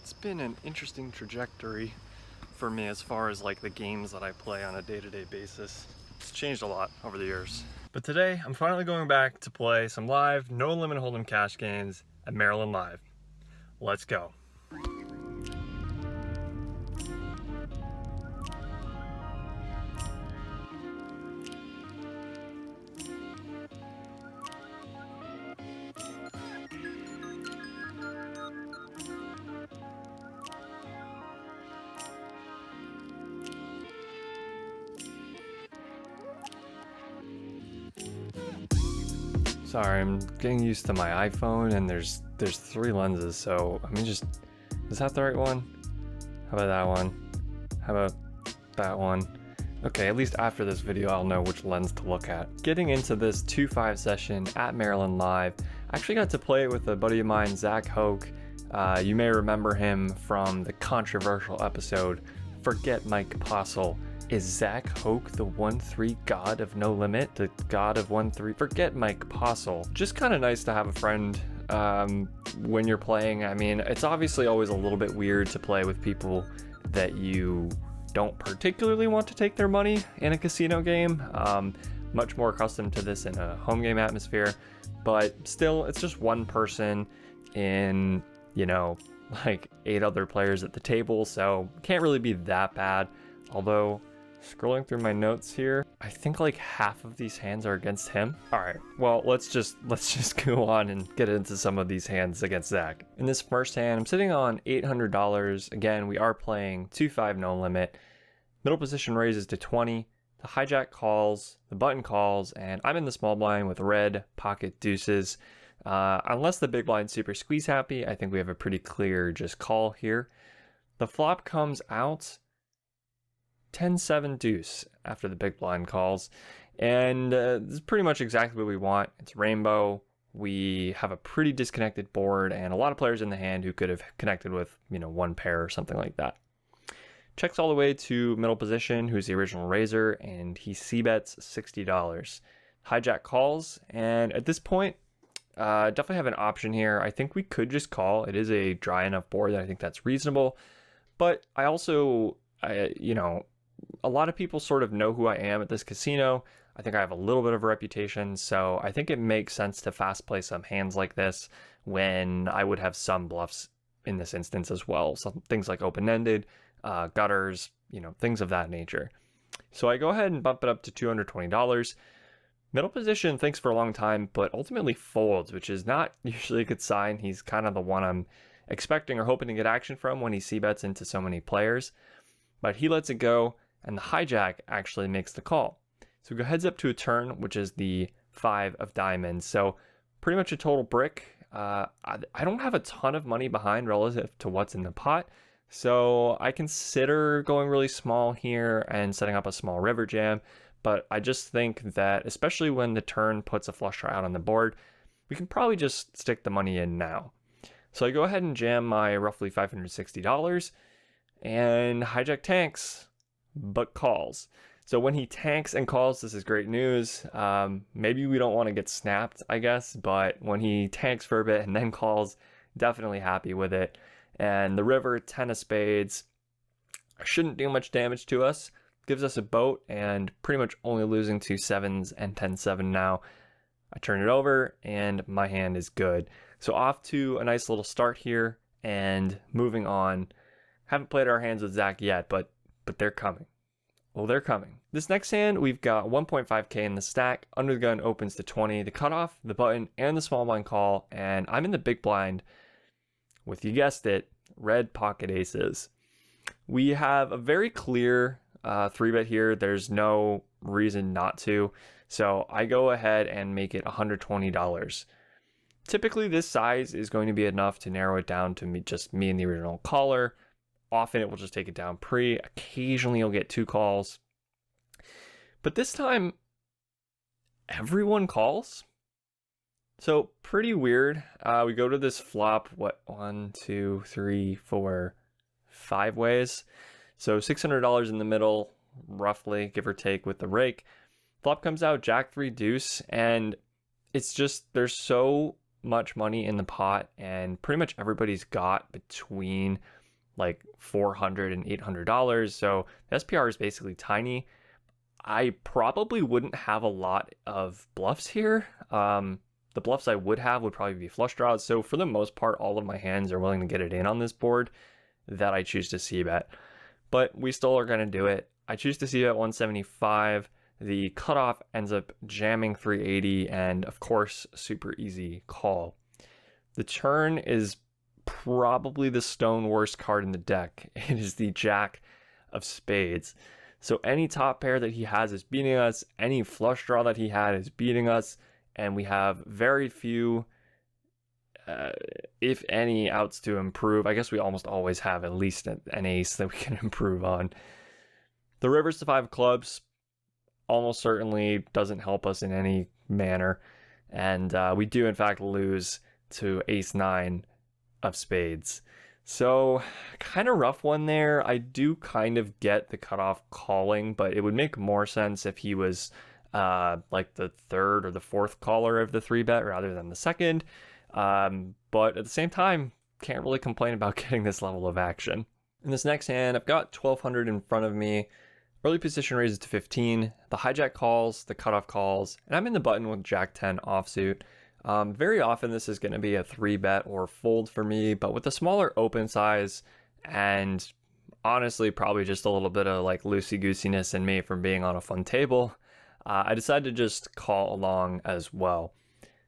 It's been an interesting trajectory for me as far as like the games that I play on a day-to-day basis. It's changed a lot over the years. But today, I'm finally going back to play some live, no limit hold'em cash games at Maryland Live. Let's go. Sorry, I'm getting used to my iPhone and there's 3 lenses, so I mean, just, is that the right one? How about that one? How about that one? Okay, at least after this video I'll know which lens to look at. Getting into this 2-5 session at Maryland Live, I actually got to play with a buddy of mine, Zach Hoke. You may remember him from the controversial episode, Forget Mike Postle. Is Zach Hoke the 1-3 god of No Limit? The god of 1-3? Forget Mike Postle. Just kind of nice to have a friend when you're playing. I mean, it's obviously always a little bit weird to play with people that you don't particularly want to take their money in a casino game. Much more accustomed to this in a home game atmosphere, but still, it's just one person in, you know, like 8 other players at the table, so can't really be that bad. Although, scrolling through my notes here, I think like half of these hands are against him. All right, well, let's just go on and get into some of these hands against Zach. In this first hand, I'm sitting on $800. Again, we are playing 2-5 no limit. Middle position raises to 20. The hijack calls, the button calls, and I'm in the small blind with red pocket deuces. Unless the big blind super squeeze happy, I think we have a pretty clear just call here. The flop comes out 10-7 deuce after the big blind calls, and this is pretty much exactly what we want. It's rainbow. We have a pretty disconnected board and a lot of players in the hand who could have connected with, you know, one pair or something like that. Checks all the way to middle position, who's the original raiser, and he c-bets $60. Hijack calls, and at this point, definitely have an option here. I think we could just call. It is a dry enough board that I think that's reasonable, but I also, you know, a lot of people sort of know who I am at this casino. I think I have a little bit of a reputation, so I think it makes sense to fast play some hands like this when I would have some bluffs in this instance as well. Some things like open-ended, gutters, you know, things of that nature. So I go ahead and bump it up to $220. Middle position thinks for a long time, but ultimately folds, which is not usually a good sign. He's kind of the one I'm expecting or hoping to get action from when he c-bets into so many players. But he lets it go, and the hijack actually makes the call. So we go heads up to a turn, which is the 5 of diamonds. So pretty much a total brick. I don't have a ton of money behind relative to what's in the pot. So I consider going really small here and setting up a small river jam. But I just think that, especially when the turn puts a flush draw out on the board, we can probably just stick the money in now. So I go ahead and jam my roughly $560, and hijack tanks, but calls. So when he tanks and calls, this is great news. Maybe we don't want to get snapped, I guess, but when he tanks for a bit and then calls, definitely happy with it. And the river, 10 of spades, shouldn't do much damage to us. Gives us a boat, and pretty much only losing 2 7s and 10-7 now. I turn it over, and my hand is good. So off to a nice little start here, and moving on. Haven't played our hands with Zach yet, but they're coming. Well, they're coming. This next hand, we've got 1.5k in the stack. Under the gun opens to 20. The cutoff, the button, and the small blind call, and I'm in the big blind with, you guessed it, red pocket aces. We have a very clear 3-bet here. There's no reason not to. So I go ahead and make it $120. Typically, this size is going to be enough to narrow it down to just me and the original caller. Often it will just take it down pre. Occasionally you'll get 2 calls. But this time, everyone calls. So pretty weird. We go to this flop, 1, 2, 3, 4, 5 ways. So $600 in the middle, roughly, give or take, with the rake. Flop comes out, Jack 3 deuce, and it's just, there's so much money in the pot, and pretty much everybody's got between like $400 and $800. So the SPR is basically tiny. I probably wouldn't have a lot of bluffs here. The bluffs I would have would probably be flush draws. So for the most part, all of my hands are willing to get it in on this board that I choose to c-bet. But we still are going to do it. I choose to c-bet 175. The cutoff ends up jamming 380, and of course, super easy call. The turn is probably the stone worst card in the deck. It is the Jack of Spades. So any top pair that he has is beating us. Any flush draw that he had is beating us. And we have very few, if any, outs to improve. I guess we almost always have at least an ace that we can improve on. The river's the 5 of clubs. Almost certainly doesn't help us in any manner. And we do, in fact, lose to ace 9 of spades. So kind of rough one there. I do kind of get the cutoff calling, but it would make more sense if he was like the 3rd or the 4th caller of the 3-bet rather than the 2nd. But at the same time, can't really complain about getting this level of action. In this next hand, I've got 1200 in front of me. Early position raises to 15. The hijack calls, the cutoff calls, and I'm in the button with Jack 10 offsuit. Very often this is going to be a 3-bet or fold for me, but with a smaller open size and honestly probably just a little bit of like loosey-goosiness in me from being on a fun table, I decided to just call along as well.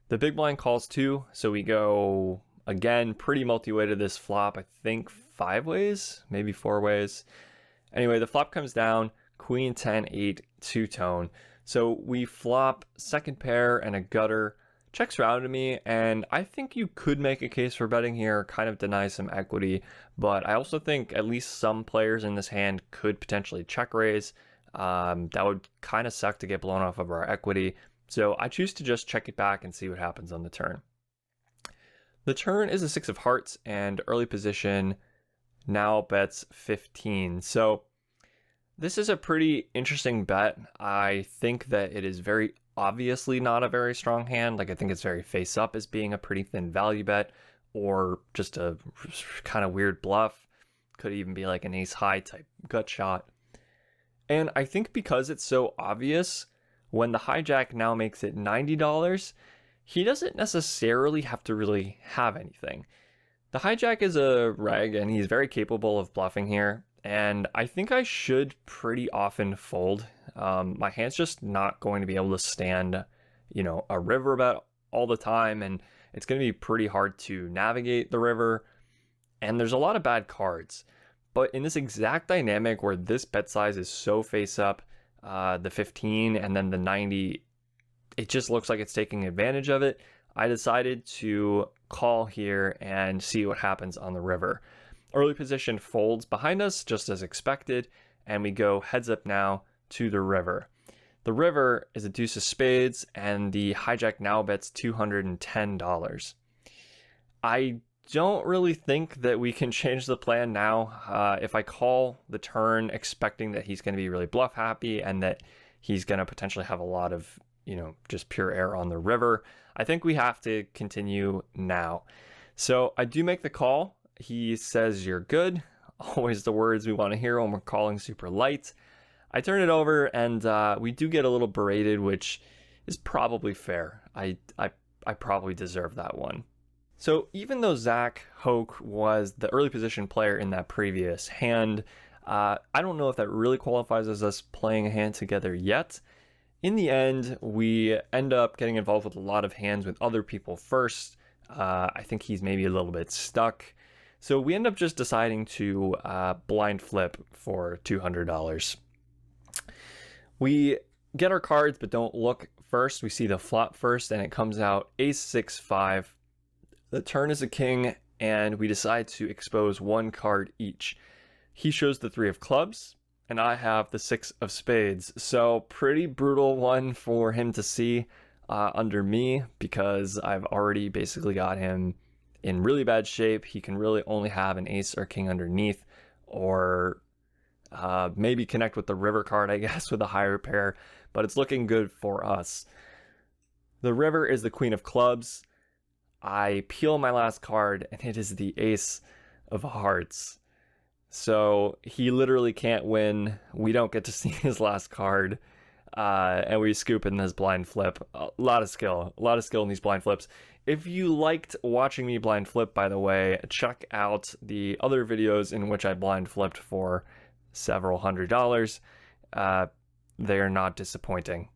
The big blind calls too, so we go again pretty multi-weighted this flop. I think 5 ways, maybe 4 ways. Anyway, the flop comes down, queen 10 8 two-tone. So we flop second pair and a gutter. Checks around to me, and I think you could make a case for betting here, kind of deny some equity, but I also think at least some players in this hand could potentially check raise. That would kind of suck to get blown off of our equity, so I choose to just check it back and see what happens on the turn. The turn is a 6 of hearts, and early position now bets 15. So this is a pretty interesting bet. I think that it is very obviously not a very strong hand. Like, I think it's very face up as being a pretty thin value bet, or just a kind of weird bluff. Could even be like an ace high type gut shot. And I think because it's so obvious, when the hijack now makes it $90, he doesn't necessarily have to really have anything. The hijack is a reg, and he's very capable of bluffing here. And I think I should pretty often fold. My hand's just not going to be able to stand, a river bet all the time, and it's going to be pretty hard to navigate the river. And there's a lot of bad cards. But in this exact dynamic where this bet size is so face up, the 15 and then the 90, it just looks like it's taking advantage of it. I decided to call here and see what happens on the river. Early position folds behind us, just as expected, and we go heads up now to the river. The river is a deuce of spades, and the hijack now bets $210. I don't really think that we can change the plan now. If I call the turn expecting that he's going to be really bluff happy and that he's going to potentially have a lot of, just pure air on the river, I think we have to continue now. So I do make the call. He says, "You're good." Always the words we want to hear when we're calling super light. I turn it over, and we do get a little berated, which is probably fair. I probably deserve that one. So even though Zach Hoke was the early position player in that previous hand, I don't know if that really qualifies as us playing a hand together yet. In the end, we end up getting involved with a lot of hands with other people first. I think he's maybe a little bit stuck. So we end up just deciding to blind flip for $200. We get our cards, but don't look first. We see the flop first, and it comes out ace 6-5. The turn is a king, and we decide to expose one card each. He shows the 3 of clubs, and I have the 6 of spades. So pretty brutal one for him to see under me, because I've already basically got him in really bad shape. He can really only have an ace or king underneath, or maybe connect with the river card, I guess, with a higher pair, but it's looking good for us. The river is the queen of clubs. I peel my last card, and it is the Ace of Hearts. So he literally can't win. We don't get to see his last card. And we scoop in this blind flip. A lot of skill in these blind flips. If you liked watching me blind flip, by the way, check out the other videos in which I blind flipped for several $100s. They are not disappointing.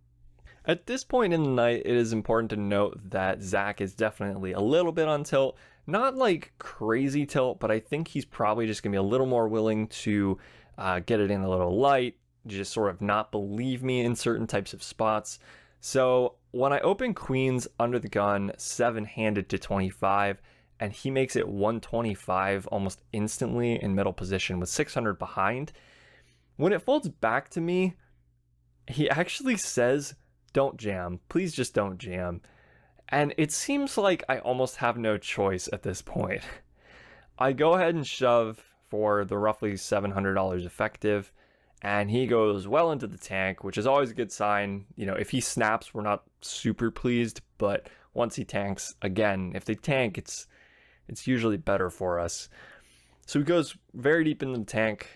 At this point in the night, it is important to note that Zach is definitely a little bit on tilt. Not like crazy tilt, but I think he's probably just going to be a little more willing to get it in a little light, just sort of not believe me in certain types of spots. So when I open queens under the gun, 7-handed to 25, and he makes it 125 almost instantly in middle position with 600 behind, when it folds back to me, he actually says, "Don't jam, please just don't jam." And it seems like I almost have no choice at this point. I go ahead and shove for the roughly $700 effective, and he goes well into the tank, which is always a good sign. You know, if he snaps, we're not super pleased, but once he tanks, again, if they tank, it's usually better for us. So he goes very deep into the tank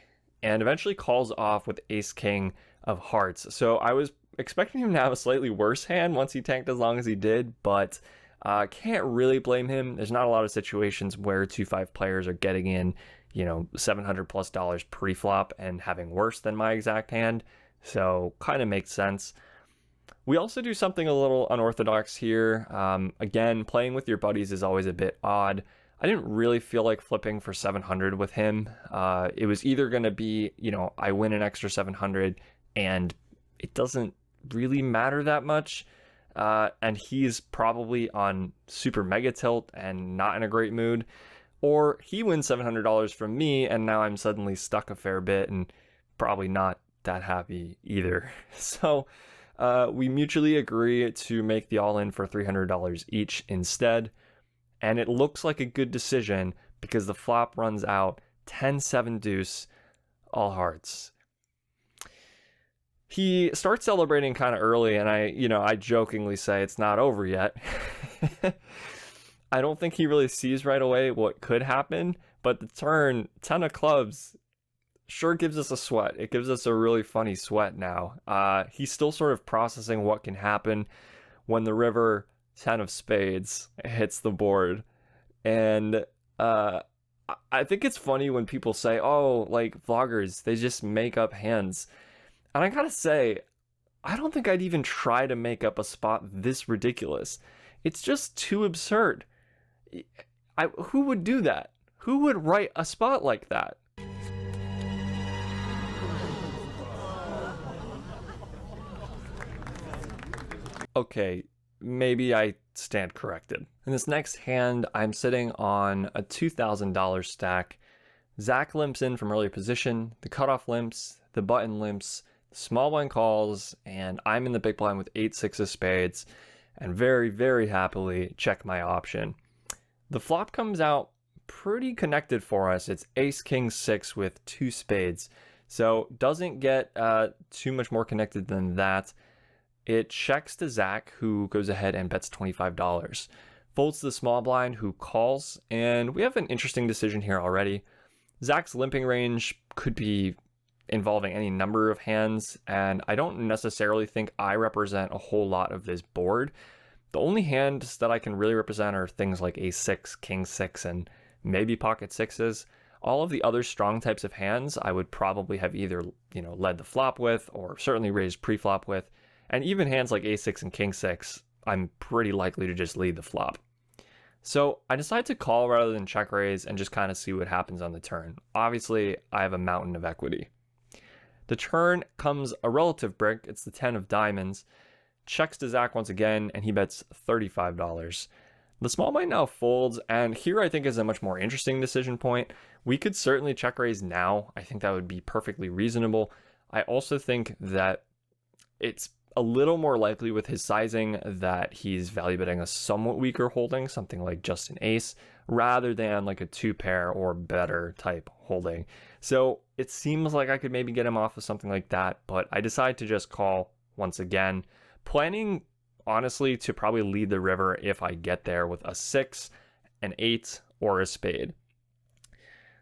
and eventually calls off with Ace-King of Hearts. So I was expecting him to have a slightly worse hand once he tanked as long as he did, but can't really blame him. There's not a lot of situations where 2-5 players are getting in, you know, $700+ pre-flop and having worse than my exact hand, so kind of makes sense. We also do something a little unorthodox here. Again, playing with your buddies is always a bit odd. I didn't really feel like flipping for 700 with him. It was either going to be, you know, I win an extra 700 and it doesn't really matter that much, and he's probably on super mega tilt and not in a great mood, or he wins $700 from me and now I'm suddenly stuck a fair bit and probably not that happy either. So we mutually agree to make the all-in for $300 each instead, and it looks like a good decision because the flop runs out 10-7 deuce, all hearts. He starts celebrating kind of early, and I jokingly say it's not over yet. I don't think he really sees right away what could happen, but the turn, 10 of clubs, sure gives us a sweat. It gives us a really funny sweat now. He's still sort of processing what can happen when the river, 10 of spades, hits the board. And I think it's funny when people say, oh, like vloggers, they just make up hands. And I gotta say, I don't think I'd even try to make up a spot this ridiculous. It's just too absurd. Who would do that? Who would write a spot like that? Okay, maybe I stand corrected. In this next hand, I'm sitting on a $2,000 stack. Zach limps in from early position, the cutoff limps, the button limps, small blind calls, and I'm in the big blind with 8-6 of spades, and very, very happily check my option. The flop comes out pretty connected for us. It's Ace-King-6 with 2 spades, so doesn't get too much more connected than that. It checks to Zach, who goes ahead and bets $25. Folds to the small blind, who calls, and we have an interesting decision here already. Zach's limping range could be involving any number of hands, and I don't necessarily think I represent a whole lot of this board. The only hands that I can really represent are things like Ace-6, King-6, and maybe pocket sixes. All of the other strong types of hands I would probably have either, led the flop with, or certainly raised pre-flop with, and even hands like Ace-6 and King-6, I'm pretty likely to just lead the flop. So I decide to call rather than check raise and just kind of see what happens on the turn. Obviously, I have a mountain of equity. The turn comes a relative brick, it's the 10 of diamonds, checks to Zach once again, and he bets $35. The small blind now folds, and here I think is a much more interesting decision point. We could certainly check raise now. I think that would be perfectly reasonable. I also think that it's a little more likely with his sizing that he's value betting a somewhat weaker holding, something like just an ace, rather than like a 2-pair or better type holding. So it seems like I could maybe get him off of something like that, but I decide to just call once again, planning honestly, to probably lead the river if I get there with a 6, an 8, or a spade.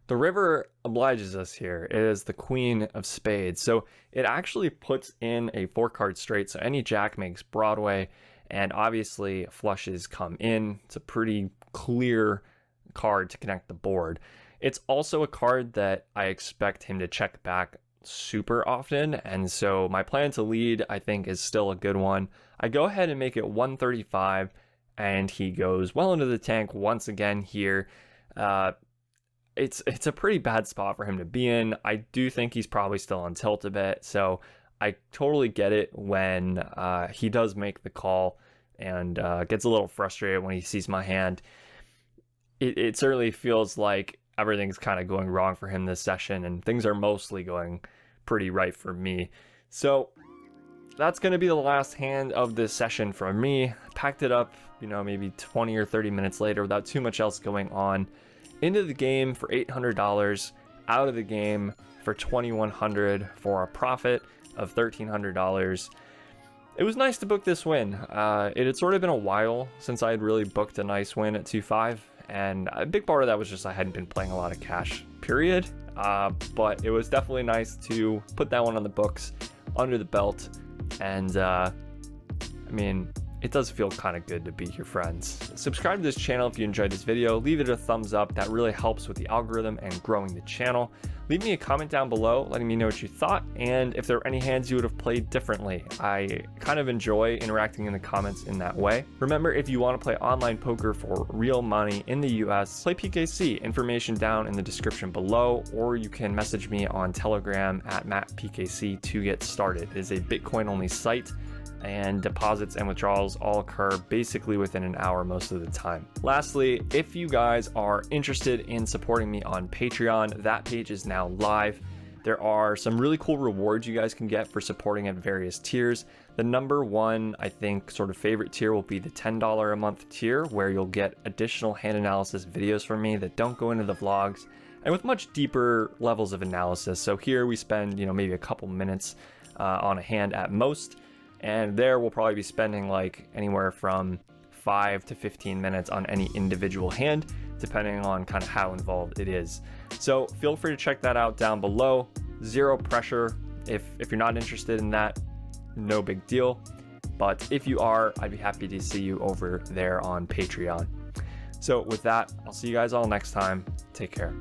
The river obliges us here. It is the queen of spades. So it actually puts in a 4-card straight. So any jack makes Broadway, and obviously flushes come in. It's a pretty clear card to connect the board. It's also a card that I expect him to check back super often, and so my plan to lead, I think, is still a good one. I go ahead and make it 135, and he goes well into the tank once again here. It's a pretty bad spot for him to be in. I do think he's probably still on tilt a bit, so I totally get it when he does make the call and gets a little frustrated when he sees my hand. It certainly feels like everything's kind of going wrong for him this session, and things are mostly going pretty right for me. So that's going to be the last hand of this session from me. Packed it up, maybe 20 or 30 minutes later without too much else going on. Into the game for $800, out of the game for $2,100 for a profit of $1,300. It was nice to book this win. It had sort of been a while since I had really booked a nice win at 2-5, and a big part of that was just I hadn't been playing a lot of cash, period. But it was definitely nice to put that one on the books, under the belt, and it does feel kind of good to beat your friends. Subscribe to this channel if you enjoyed this video. Leave it a thumbs up. That really helps with the algorithm and growing the channel. Leave me a comment down below letting me know what you thought and if there are any hands you would have played differently. I kind of enjoy interacting in the comments in that way. Remember, if you want to play online poker for real money in the US, play PKC. Information down in the description below, or you can message me on Telegram at MattPKC to get started. It is a Bitcoin only site, and deposits and withdrawals all occur basically within an hour most of the time. Lastly, if you guys are interested in supporting me on Patreon, that page is now live. There are some really cool rewards you guys can get for supporting at various tiers. The number one, I think, sort of favorite tier will be the $10 a month tier, where you'll get additional hand analysis videos from me that don't go into the vlogs, and with much deeper levels of analysis. So here we spend, maybe a couple minutes on a hand at most. And there we'll probably be spending like anywhere from 5 to 15 minutes on any individual hand, depending on kind of how involved it is. So feel free to check that out down below. Zero pressure. If you're not interested in that, no big deal. But if you are, I'd be happy to see you over there on Patreon. So with that, I'll see you guys all next time. Take care.